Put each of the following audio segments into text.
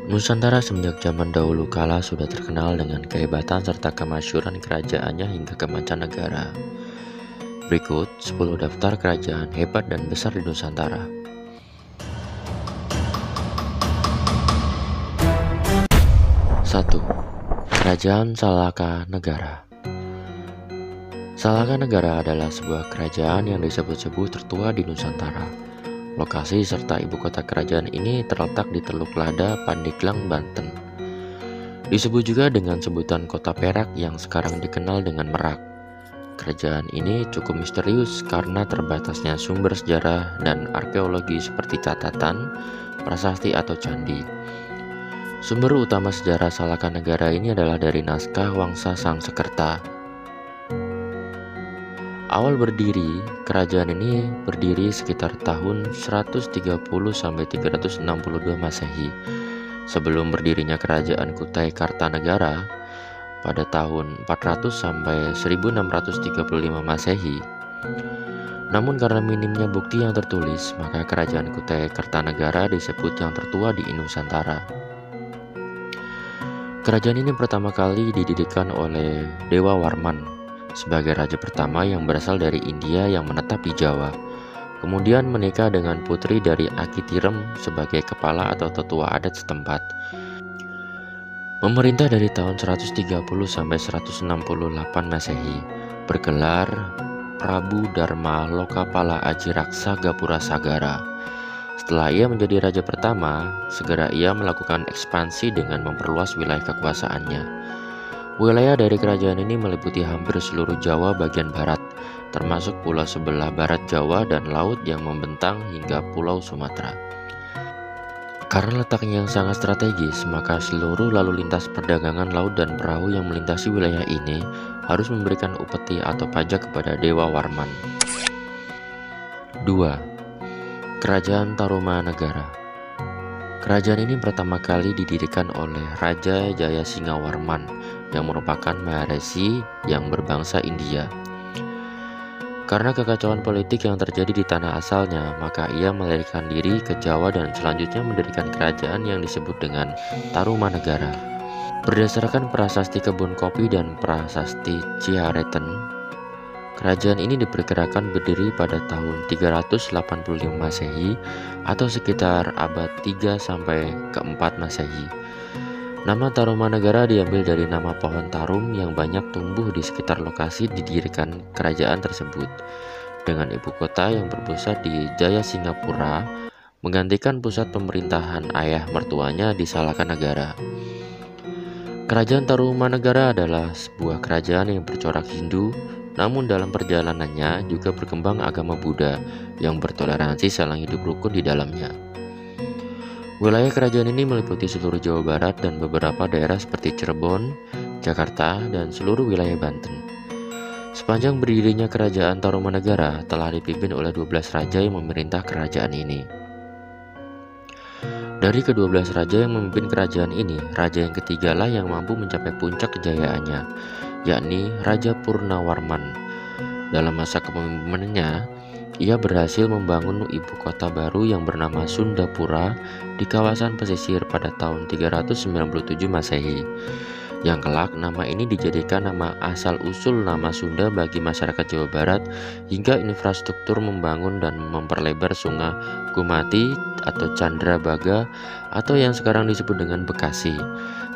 Nusantara semenjak zaman dahulu kala sudah terkenal dengan kehebatan serta kemasyhuran kerajaannya hingga ke mancanegara. Berikut 10 daftar kerajaan hebat dan besar di Nusantara. 1. Kerajaan Salaka Negara. Salaka Negara adalah sebuah kerajaan yang disebut-sebut tertua di Nusantara. Lokasi serta ibu kota kerajaan ini terletak di Teluk Lada, Pandeglang, Banten. Disebut juga dengan sebutan Kota Perak yang sekarang dikenal dengan Merak. Kerajaan ini cukup misterius karena terbatasnya sumber sejarah dan arkeologi seperti catatan, prasasti atau candi. Sumber utama sejarah Salaka Negara ini adalah dari naskah Wangsa Sangsekerta. Awal berdiri, kerajaan ini berdiri sekitar tahun 130-362 Masehi. Sebelum berdirinya kerajaan Kutai Kartanegara pada tahun 400-1635 Masehi. Namun karena minimnya bukti yang tertulis, maka kerajaan Kutai Kartanegara disebut yang tertua di Nusantara. Kerajaan ini pertama kali didirikan oleh Dewa Warman sebagai raja pertama yang berasal dari India yang menetap di Jawa. Kemudian menikah dengan putri dari Aki Tirem sebagai kepala atau tetua adat setempat. Memerintah dari tahun 130 sampai 168 Masehi, bergelar Prabu Dharma Lokapala Ajiraksa Gapura Sagara. Setelah ia menjadi raja pertama, segera ia melakukan ekspansi dengan memperluas wilayah kekuasaannya. Wilayah dari kerajaan ini meliputi hampir seluruh Jawa bagian barat, termasuk pulau sebelah barat Jawa dan laut yang membentang hingga Pulau Sumatera. Karena letaknya yang sangat strategis, maka seluruh lalu lintas perdagangan laut dan perahu yang melintasi wilayah ini harus memberikan upeti atau pajak kepada Dewa Warman. 2. Kerajaan Tarumanegara. Kerajaan ini pertama kali didirikan oleh Raja Jayasingawarman yang merupakan Maharesi yang berbangsa India. Karena kekacauan politik yang terjadi di tanah asalnya, maka ia melarikan diri ke Jawa dan selanjutnya mendirikan kerajaan yang disebut dengan Tarumanegara. Berdasarkan prasasti Kebun Kopi dan prasasti Cihareten, kerajaan ini diperkirakan berdiri pada tahun 385 Masehi atau sekitar abad 3 sampai ke-4 Masehi. Nama Tarumanegara diambil dari nama pohon tarum yang banyak tumbuh di sekitar lokasi didirikan kerajaan tersebut, dengan ibu kota yang berpusat di Jayasingapura, menggantikan pusat pemerintahan ayah mertuanya di Salaka Negara. Kerajaan Tarumanegara adalah sebuah kerajaan yang bercorak Hindu, namun dalam perjalanannya juga berkembang agama Buddha yang bertoleransi saling hidup rukun di dalamnya. Wilayah kerajaan ini meliputi seluruh Jawa Barat dan beberapa daerah seperti Cirebon, Jakarta, dan seluruh wilayah Banten. Sepanjang berdirinya kerajaan Tarumanegara telah dipimpin oleh 12 raja yang memerintah kerajaan ini. Dari ke-12 raja yang memimpin kerajaan ini, raja yang ketigalah yang mampu mencapai puncak kejayaannya, yakni Raja Purnawarman. Dalam masa kepemimpinannya, ia berhasil membangun ibu kota baru yang bernama Sundapura di kawasan pesisir pada tahun 397 Masehi. Yang kelak nama ini dijadikan nama asal-usul nama Sunda bagi masyarakat Jawa Barat hingga infrastruktur membangun dan memperlebar sungai Gumati atau Candrabaga atau yang sekarang disebut dengan Bekasi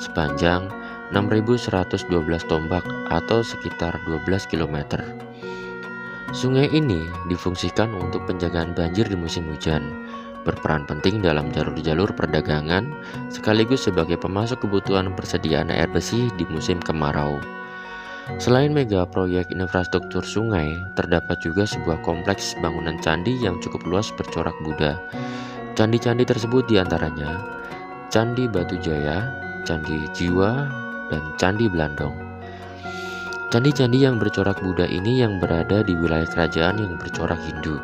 sepanjang 6.112 tombak atau sekitar 12 km. Sungai ini difungsikan untuk penjagaan banjir di musim hujan, berperan penting dalam jalur-jalur perdagangan, sekaligus sebagai pemasok kebutuhan persediaan air bersih di musim kemarau. Selain mega proyek infrastruktur sungai, terdapat juga sebuah kompleks bangunan candi yang cukup luas bercorak Buddha. Candi-candi tersebut diantaranya Candi Batu Jaya, Candi Jiwa, dan Candi Blandong. Candi-candi yang bercorak Buddha ini yang berada di wilayah kerajaan yang bercorak Hindu.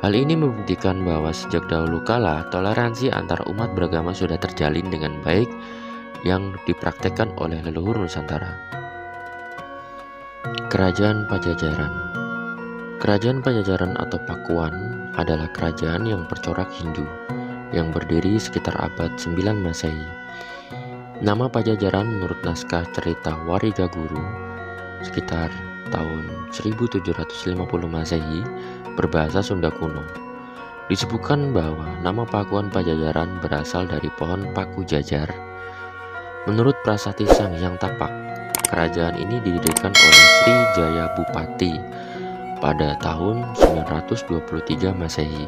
Hal ini membuktikan bahwa sejak dahulu kala toleransi antar umat beragama sudah terjalin dengan baik yang dipraktekkan oleh leluhur Nusantara. Kerajaan Pajajaran. Kerajaan Pajajaran atau Pakuan adalah kerajaan yang bercorak Hindu. yang berdiri sekitar abad 9 Masehi. Nama Pajajaran menurut naskah cerita Warigaguru sekitar tahun 1750 Masehi berbahasa Sunda kuno. Disebutkan bahwa nama Pakuan Pajajaran berasal dari pohon paku jajar. Menurut prasasti Sang Hyang Tapak, kerajaan ini didirikan oleh Sri Jaya Bupati pada tahun 923 Masehi.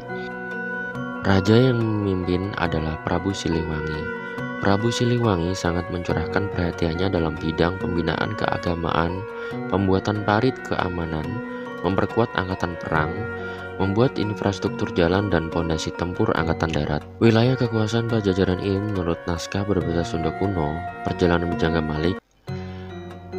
Raja yang memimpin adalah Prabu Siliwangi. Prabu Siliwangi sangat mencurahkan perhatiannya dalam bidang pembinaan keagamaan, pembuatan parit keamanan, memperkuat angkatan perang, membuat infrastruktur jalan dan pondasi tempur angkatan darat. Wilayah kekuasaan Pajajaran ini menurut naskah berbahasa Sunda kuno, Perjalanan Bujangga Malik,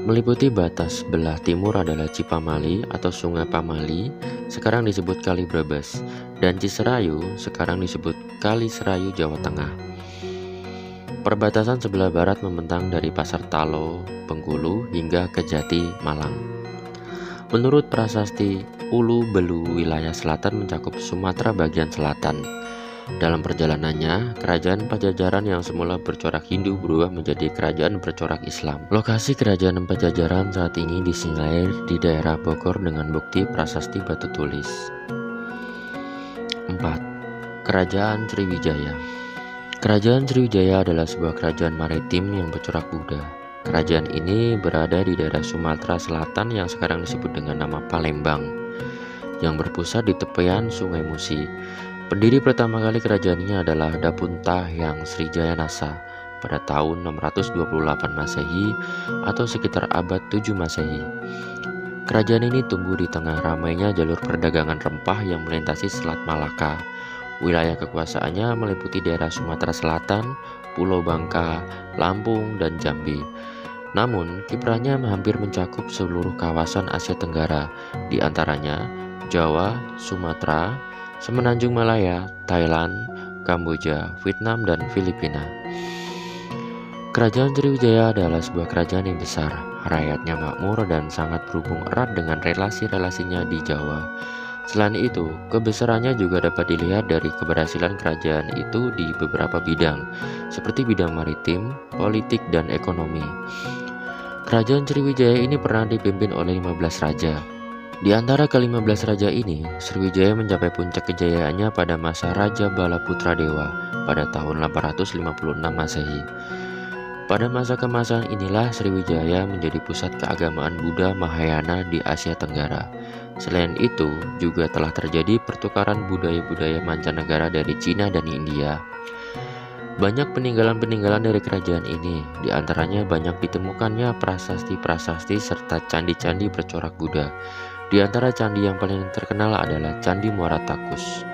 meliputi batas belah timur adalah Cipamali atau Sungai Pamali, sekarang disebut Kali Brebes, dan Ciserayu, sekarang disebut Kali Serayu, Jawa Tengah. Perbatasan sebelah barat membentang dari Pasar Talo, Bengkulu hingga ke Jati, Malang. Menurut prasasti Ulu Belu, wilayah selatan mencakup Sumatera bagian selatan. Dalam perjalanannya, kerajaan Pajajaran yang semula bercorak Hindu berubah menjadi kerajaan bercorak Islam. Lokasi kerajaan Pajajaran saat ini disinyalir di daerah Bogor dengan bukti prasasti batu tulis. 4. Kerajaan Sriwijaya. Kerajaan Sriwijaya adalah sebuah kerajaan maritim yang bercorak Buddha. Kerajaan ini berada di daerah Sumatera Selatan yang sekarang disebut dengan nama Palembang, yang berpusat di tepian Sungai Musi. Pendiri pertama kali kerajaan ini adalah Dapunta Hyang Srijayanasa pada tahun 628 Masehi atau sekitar abad 7 Masehi. Kerajaan ini tumbuh di tengah ramainya jalur perdagangan rempah yang melintasi Selat Malaka. Wilayah kekuasaannya meliputi daerah Sumatera Selatan, Pulau Bangka, Lampung, dan Jambi. Namun, kiprahnya hampir mencakup seluruh kawasan Asia Tenggara, di antaranya Jawa, Sumatera, Semenanjung Malaya, Thailand, Kamboja, Vietnam, dan Filipina. Kerajaan Sriwijaya adalah sebuah kerajaan yang besar, rakyatnya makmur dan sangat berhubung erat dengan relasi-relasinya di Jawa. Selain itu, kebesarannya juga dapat dilihat dari keberhasilan kerajaan itu di beberapa bidang, seperti bidang maritim, politik, dan ekonomi. Kerajaan Sriwijaya ini pernah dipimpin oleh 15 raja. Di antara ke-15 raja ini, Sriwijaya mencapai puncak kejayaannya pada masa Raja Balaputradewa pada tahun 856 Masehi. Pada masa kemasan inilah Sriwijaya menjadi pusat keagamaan Buddha Mahayana di Asia Tenggara. Selain itu, juga telah terjadi pertukaran budaya-budaya mancanegara dari Cina dan India. Banyak peninggalan-peninggalan dari kerajaan ini, diantaranya banyak ditemukannya prasasti-prasasti serta candi-candi bercorak Buddha. Di antara candi yang paling terkenal adalah Candi Muara Takus.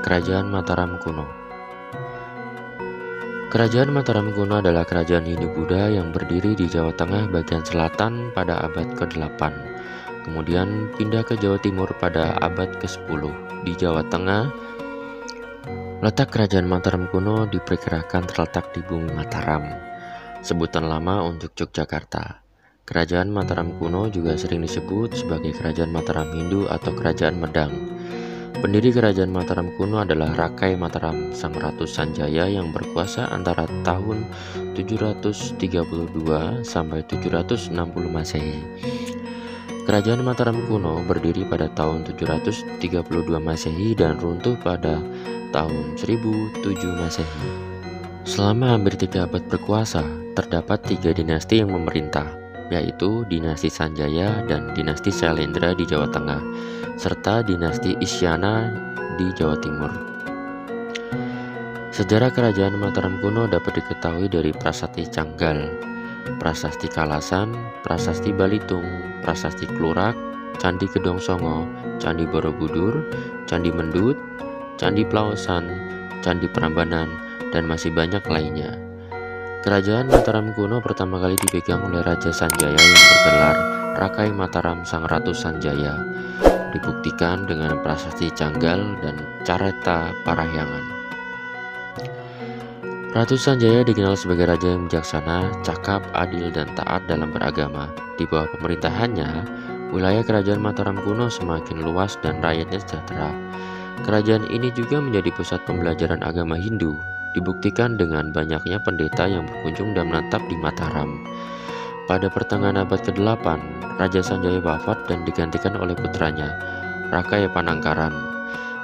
Kerajaan Mataram kuno. Kerajaan Mataram kuno adalah kerajaan Hindu-Buddha yang berdiri di Jawa Tengah bagian selatan pada abad ke-8. Kemudian pindah ke Jawa Timur pada abad ke-10. Di Jawa Tengah, letak kerajaan Mataram kuno diperkirakan terletak di bumi Mataram, sebutan lama untuk Yogyakarta. Kerajaan Mataram kuno juga sering disebut sebagai Kerajaan Mataram Hindu atau Kerajaan Medang. Pendiri kerajaan Mataram kuno adalah Rakai Mataram, sang Ratu Sanjaya yang berkuasa antara tahun 732 sampai 760 Masehi. Kerajaan Mataram kuno berdiri pada tahun 732 Masehi dan runtuh pada tahun 1007 Masehi. Selama hampir 3 abad berkuasa, terdapat 3 dinasti yang memerintah, yaitu dinasti Sanjaya dan dinasti Sailendra di Jawa Tengah, serta dinasti Isyana di Jawa Timur. Sejarah kerajaan Mataram kuno dapat diketahui dari prasasti Canggal, prasasti Kalasan, prasasti Balitung, prasasti Klurak, Candi Gedong Songo, Candi Borobudur, Candi Mendut, Candi Plaosan, Candi Prambanan, dan masih banyak lainnya. Kerajaan Mataram kuno pertama kali dipegang oleh Raja Sanjaya yang bergelar Rakai Mataram Sang Ratu Sanjaya. Dibuktikan dengan prasasti Canggal dan Careta Parahyangan. Ratu Sanjaya dikenal sebagai raja yang bijaksana, cakap, adil, dan taat dalam beragama. Di bawah pemerintahannya, wilayah kerajaan Mataram kuno semakin luas dan rakyatnya sejahtera. Kerajaan ini juga menjadi pusat pembelajaran agama Hindu, dibuktikan dengan banyaknya pendeta yang berkunjung dan menetap di Mataram. Pada pertengahan abad ke-8, Raja Sanjaya wafat dan digantikan oleh putranya, Rakaya Panangkaran.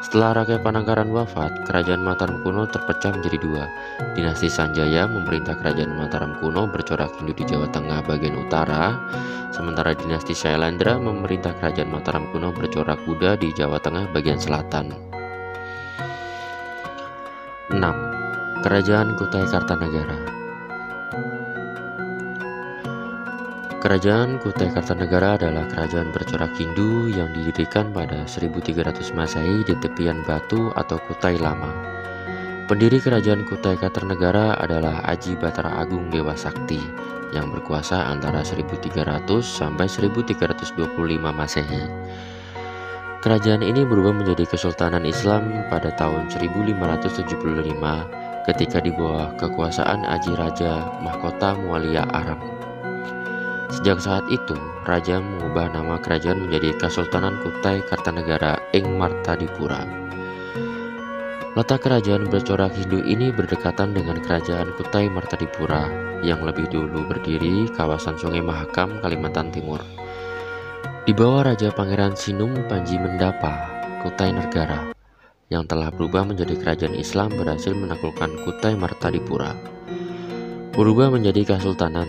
Setelah Rakaya Panangkaran wafat, kerajaan Mataram kuno terpecah menjadi dua. Dinasti Sanjaya memerintah kerajaan Mataram kuno bercorak Hindu di Jawa Tengah bagian utara, sementara dinasti Syailendra memerintah kerajaan Mataram kuno bercorak Buddha di Jawa Tengah bagian selatan. 6. Kerajaan Kutai Kartanegara. Kerajaan Kutai Kartanegara adalah kerajaan bercorak Hindu yang didirikan pada 1300 Masehi di tepian Batu atau Kutai Lama. Pendiri kerajaan Kutai Kartanegara adalah Aji Batara Agung Dewa Sakti yang berkuasa antara 1300 sampai 1325 Masehi. Kerajaan ini berubah menjadi Kesultanan Islam pada tahun 1575 ketika di bawah kekuasaan Aji Raja Mahkota Mualia Aram. Sejak saat itu, Raja mengubah nama kerajaan menjadi Kesultanan Kutai Kartanegara ing Martadipura. Letak kerajaan bercorak Hindu ini berdekatan dengan kerajaan Kutai Martadipura yang lebih dulu berdiri kawasan Sungai Mahakam, Kalimantan Timur. Di bawah Raja Pangeran Sinum Panji Mendapa, Kutai Negara yang telah berubah menjadi kerajaan Islam berhasil menaklukkan Kutai Martadipura. Berubah menjadi Kesultanan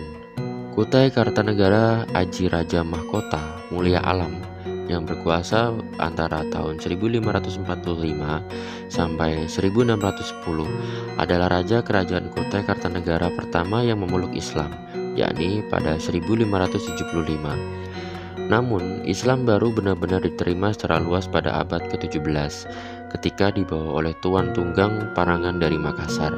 Kutai Kartanegara Aji Raja Mahkota Mulia Alam yang berkuasa antara tahun 1545 sampai 1610 adalah raja kerajaan Kutai Kartanegara pertama yang memeluk Islam, yakni pada 1575. Namun, Islam baru benar-benar diterima secara luas pada abad ke-17 ketika dibawa oleh Tuan Tunggang Parangan dari Makassar.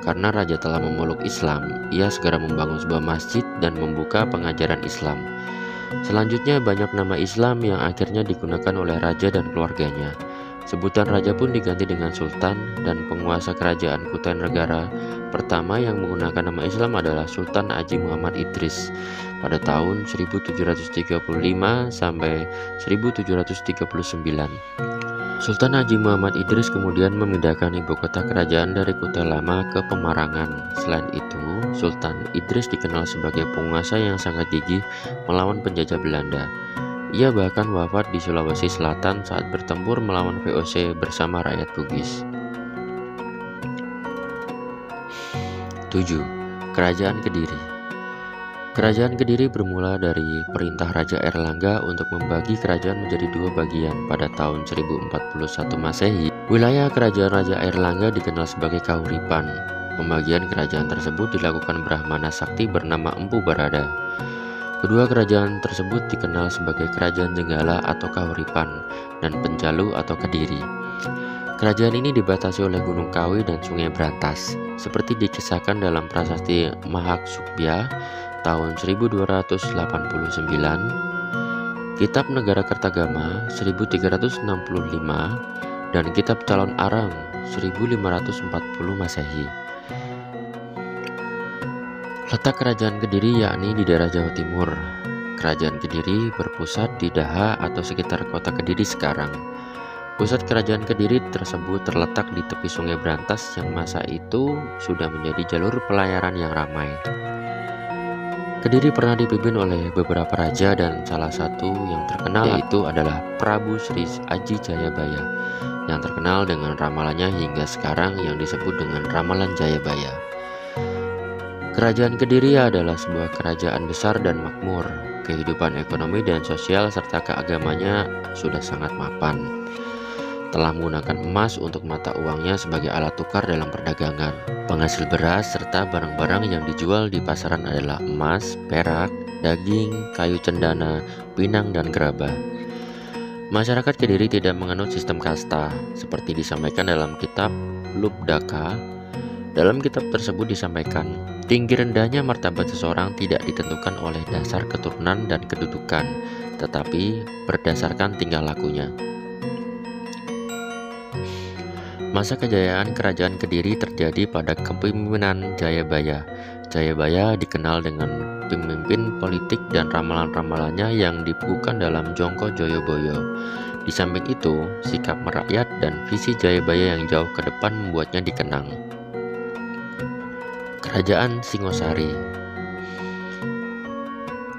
Karena raja telah memeluk Islam, ia segera membangun sebuah masjid dan membuka pengajaran Islam. Selanjutnya banyak nama Islam yang akhirnya digunakan oleh raja dan keluarganya. Sebutan raja pun diganti dengan sultan, dan penguasa kerajaan Kutai Negara pertama yang menggunakan nama Islam adalah Sultan Haji Muhammad Idris pada tahun 1735 sampai 1739. Sultan Haji Muhammad Idris kemudian memindahkan ibu kota kerajaan dari Kutai Lama ke Pemarangan. Selain itu, Sultan Idris dikenal sebagai penguasa yang sangat gigih melawan penjajah Belanda. Ia bahkan wafat di Sulawesi Selatan saat bertempur melawan VOC bersama rakyat Bugis. 7. Kerajaan Kediri. Kerajaan Kediri bermula dari perintah Raja Erlangga untuk membagi kerajaan menjadi dua bagian pada tahun 1041 Masehi. Wilayah kerajaan Raja Erlangga dikenal sebagai Kahuripan. Pembagian kerajaan tersebut dilakukan Brahmana Sakti bernama Empu Barada. Kedua kerajaan tersebut dikenal sebagai Kerajaan Jenggala atau Kahuripan dan Penjalu atau Kediri. Kerajaan ini dibatasi oleh Gunung Kawi dan Sungai Brantas, seperti dikisahkan dalam prasasti Mahaksubhya tahun 1289, Kitab Negara Kertagama 1365, dan Kitab Calon Arang 1540 Masehi. Letak Kerajaan Kediri yakni di daerah Jawa Timur. Kerajaan Kediri berpusat di Daha atau sekitar kota Kediri sekarang. Pusat kerajaan Kediri tersebut terletak di tepi Sungai Brantas yang masa itu sudah menjadi jalur pelayaran yang ramai. Kediri pernah dipimpin oleh beberapa raja dan salah satu yang terkenal yaitu adalah Prabu Sri Aji Jayabaya yang terkenal dengan ramalannya hingga sekarang yang disebut dengan Ramalan Jayabaya. Kerajaan Kediri adalah sebuah kerajaan besar dan makmur. Kehidupan ekonomi dan sosial serta keagamanya sudah sangat mapan. Telah menggunakan emas untuk mata uangnya sebagai alat tukar dalam perdagangan. Penghasil beras serta barang-barang yang dijual di pasaran adalah emas, perak, daging, kayu cendana, pinang, dan gerabah. Masyarakat Kediri tidak menganut sistem kasta seperti disampaikan dalam kitab Lubdaka. Dalam kitab tersebut disampaikan, tinggi rendahnya martabat seseorang tidak ditentukan oleh dasar keturunan dan kedudukan, tetapi berdasarkan tingkah lakunya. Masa kejayaan Kerajaan Kediri terjadi pada kepemimpinan Jayabaya. Jayabaya dikenal dengan pemimpin politik dan ramalan-ramalannya yang dibukukan dalam Jongko Joyoboyo. Di samping itu, sikap merakyat dan visi Jayabaya yang jauh ke depan membuatnya dikenang. Kerajaan Singosari.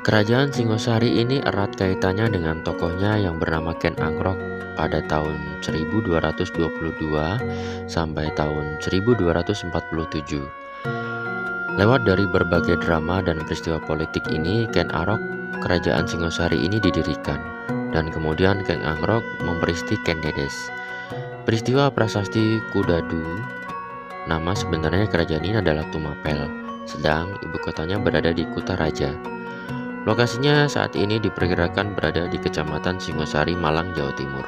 Kerajaan Singosari ini erat kaitannya dengan tokohnya yang bernama Ken Angrok pada tahun 1222 sampai tahun 1247. Lewat dari berbagai drama dan peristiwa politik ini, Ken Arok, kerajaan Singosari ini didirikan, dan kemudian Ken Angrok memperisti Ken Dedes. Peristiwa prasasti Kudadu, nama sebenarnya kerajaan ini adalah Tumapel, sedang ibu kotanya berada di Kutaraja. Lokasinya saat ini diperkirakan berada di Kecamatan Singosari, Malang, Jawa Timur.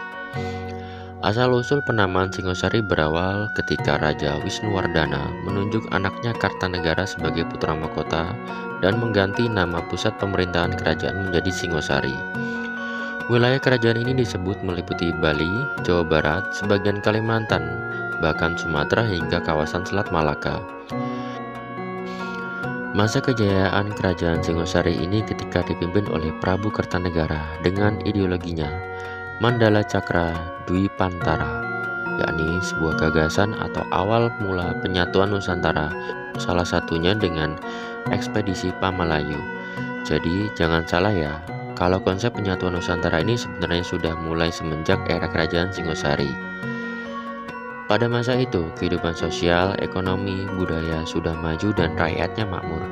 Asal-usul penamaan Singosari berawal ketika Raja Wisnuwardana menunjuk anaknya Kartanegara sebagai putra mahkota dan mengganti nama pusat pemerintahan kerajaan menjadi Singosari. Wilayah kerajaan ini disebut meliputi Bali, Jawa Barat, sebagian Kalimantan, bahkan Sumatera hingga kawasan Selat Malaka. Masa kejayaan kerajaan Singosari ini ketika dipimpin oleh Prabu Kertanegara dengan ideologinya Mandala Cakra Dwipantara, yakni sebuah gagasan atau awal mula penyatuan Nusantara, salah satunya dengan ekspedisi Pamalayu. Jadi jangan salah ya, kalau konsep penyatuan Nusantara ini sebenarnya sudah mulai semenjak era kerajaan Singosari. Pada masa itu, kehidupan sosial, ekonomi, budaya sudah maju dan rakyatnya makmur.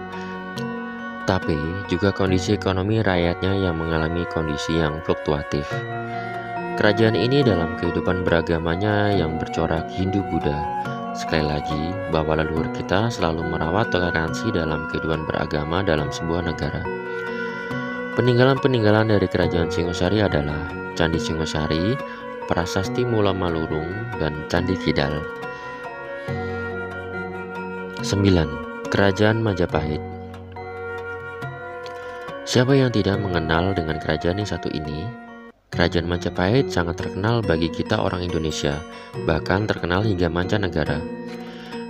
Tapi juga kondisi ekonomi rakyatnya yang mengalami kondisi yang fluktuatif. Kerajaan ini dalam kehidupan beragamanya yang bercorak Hindu-Buddha. Sekali lagi, bahwa leluhur kita selalu merawat toleransi dalam kehidupan beragama dalam sebuah negara. Peninggalan-peninggalan dari kerajaan Singosari adalah Candi Singosari, Prasasti Mula Malurung, dan Candi Kidal. 9. Kerajaan Majapahit. Siapa yang tidak mengenal dengan kerajaan yang satu ini? Kerajaan Majapahit sangat terkenal bagi kita orang Indonesia, bahkan terkenal hingga mancanegara.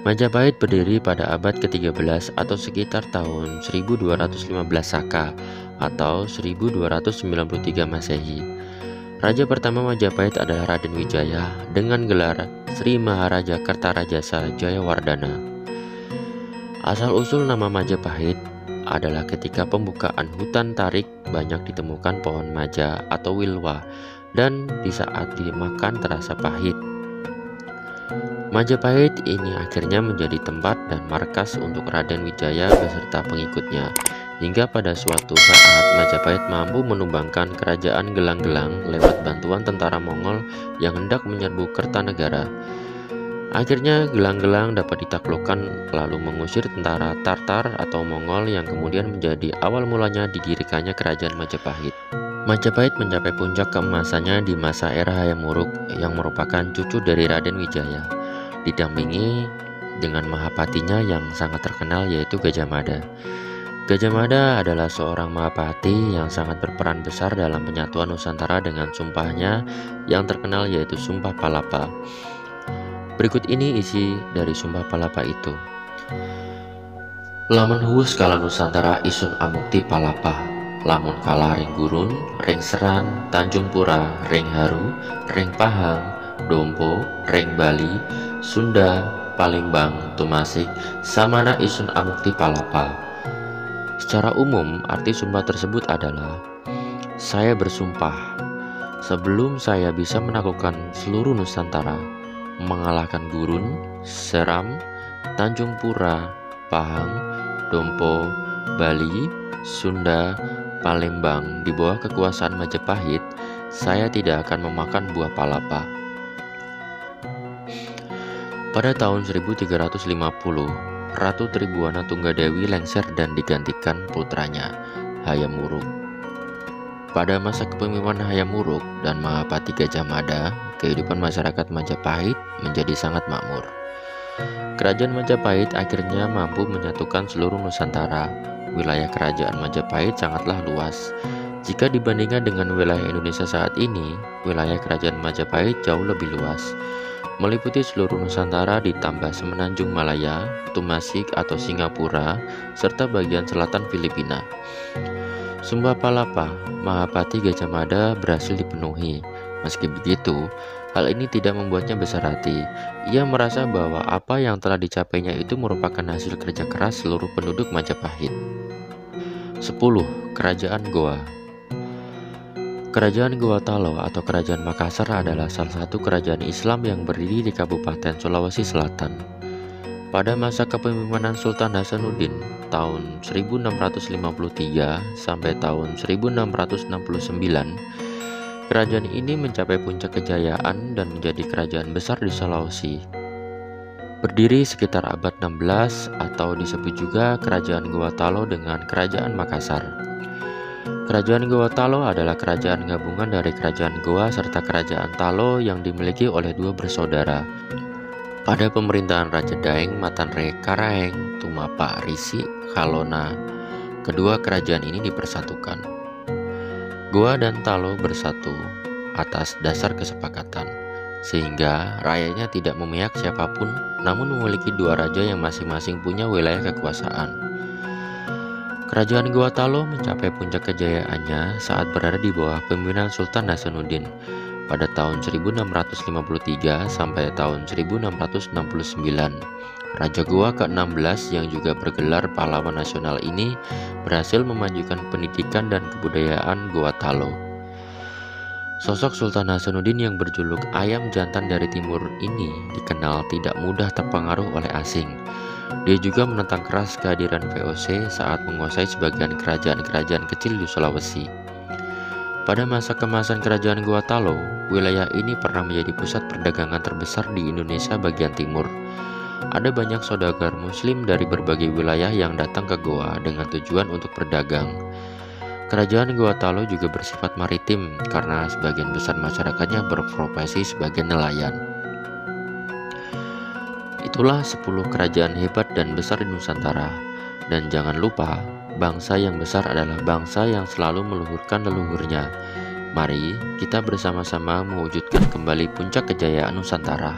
Majapahit berdiri pada abad ke-13 atau sekitar tahun 1215 Saka atau 1293 Masehi. Raja pertama Majapahit adalah Raden Wijaya dengan gelar Sri Maharaja Kertarajasa Jayawardana. Asal-usul nama Majapahit adalah ketika pembukaan hutan tarik banyak ditemukan pohon maja atau wilwa dan di saat dimakan terasa pahit. Majapahit ini akhirnya menjadi tempat dan markas untuk Raden Wijaya beserta pengikutnya. Hingga pada suatu saat Majapahit mampu menumbangkan kerajaan Gelang-Gelang lewat bantuan tentara Mongol yang hendak menyerbu Kertanegara. Akhirnya Gelang-Gelang dapat ditaklukkan lalu mengusir tentara Tartar atau Mongol yang kemudian menjadi awal mulanya didirikannya kerajaan Majapahit. Majapahit mencapai puncak keemasannya di masa era Hayam Wuruk yang merupakan cucu dari Raden Wijaya, didampingi dengan mahapatinya yang sangat terkenal yaitu Gajah Mada. Gajah Mada adalah seorang mahapati yang sangat berperan besar dalam penyatuan Nusantara dengan sumpahnya yang terkenal yaitu Sumpah Palapa. Berikut ini isi dari Sumpah Palapa itu. Lamun huwus kala Nusantara isun amukti palapa, lamun kalah ring gurun, ring seran, Tanjung Pura, ring haru, ring pahang, dompo, ring Bali, Sunda, Palembang, Tumasik, samana isun amukti palapa. Secara umum, arti sumpah tersebut adalah saya bersumpah sebelum saya bisa menaklukkan seluruh Nusantara, mengalahkan Gurun, Seram, Tanjung Pura, Pahang, Dompo, Bali, Sunda, Palembang di bawah kekuasaan Majapahit, saya tidak akan memakan buah palapa. Pada tahun 1350, Ratu Tribuana Tunggadewi lengser dan digantikan putranya, Hayam Wuruk. Pada masa kepemimpinan Hayam Wuruk dan Mahapati Gajah Mada, kehidupan masyarakat Majapahit menjadi sangat makmur. Kerajaan Majapahit akhirnya mampu menyatukan seluruh Nusantara. Wilayah kerajaan Majapahit sangatlah luas. Jika dibandingkan dengan wilayah Indonesia saat ini, wilayah kerajaan Majapahit jauh lebih luas. meliputi seluruh Nusantara ditambah Semenanjung Malaya, Tumasik atau Singapura, serta bagian selatan Filipina. Sumba Palapa, Mahapati Gajah Mada berhasil dipenuhi. Meski begitu, hal ini tidak membuatnya besar hati. Ia merasa bahwa apa yang telah dicapainya itu merupakan hasil kerja keras seluruh penduduk Majapahit. 10. Kerajaan Goa. Kerajaan Goa Talo atau Kerajaan Makassar adalah salah satu kerajaan Islam yang berdiri di Kabupaten Sulawesi Selatan. Pada masa kepemimpinan Sultan Hasanuddin tahun 1653 sampai tahun 1669, kerajaan ini mencapai puncak kejayaan dan menjadi kerajaan besar di Sulawesi. Berdiri sekitar abad 16 atau disebut juga Kerajaan Goa Talo dengan Kerajaan Makassar. Kerajaan Goa Talo adalah kerajaan gabungan dari Kerajaan Goa serta Kerajaan Talo yang dimiliki oleh dua bersaudara. Pada pemerintahan Raja Daeng Matanre Karaeng Tumapa Risi Kalona, kedua kerajaan ini dipersatukan. Goa dan Talo bersatu atas dasar kesepakatan, sehingga rakyatnya tidak memihak siapapun, namun memiliki dua raja yang masing-masing punya wilayah kekuasaan. Kerajaan Goa Talo mencapai puncak kejayaannya saat berada di bawah pemimpinan Sultan Hasanuddin pada tahun 1653 sampai tahun 1669. Raja Goa ke-16 yang juga bergelar pahlawan nasional ini berhasil memajukan pendidikan dan kebudayaan Goa Talo. Sosok Sultan Hasanuddin yang berjuluk ayam jantan dari timur ini dikenal tidak mudah terpengaruh oleh asing. Dia juga menentang keras kehadiran VOC saat menguasai sebagian kerajaan-kerajaan kecil di Sulawesi. Pada masa kemasan Kerajaan Goa Talo, wilayah ini pernah menjadi pusat perdagangan terbesar di Indonesia bagian timur. Ada banyak saudagar Muslim dari berbagai wilayah yang datang ke Goa dengan tujuan untuk berdagang. Kerajaan Goa Talo juga bersifat maritim karena sebagian besar masyarakatnya berprofesi sebagai nelayan. Itulah 10 kerajaan hebat dan besar di Nusantara. Dan jangan lupa, bangsa yang besar adalah bangsa yang selalu meluhurkan leluhurnya. Mari kita bersama-sama mewujudkan kembali puncak kejayaan Nusantara.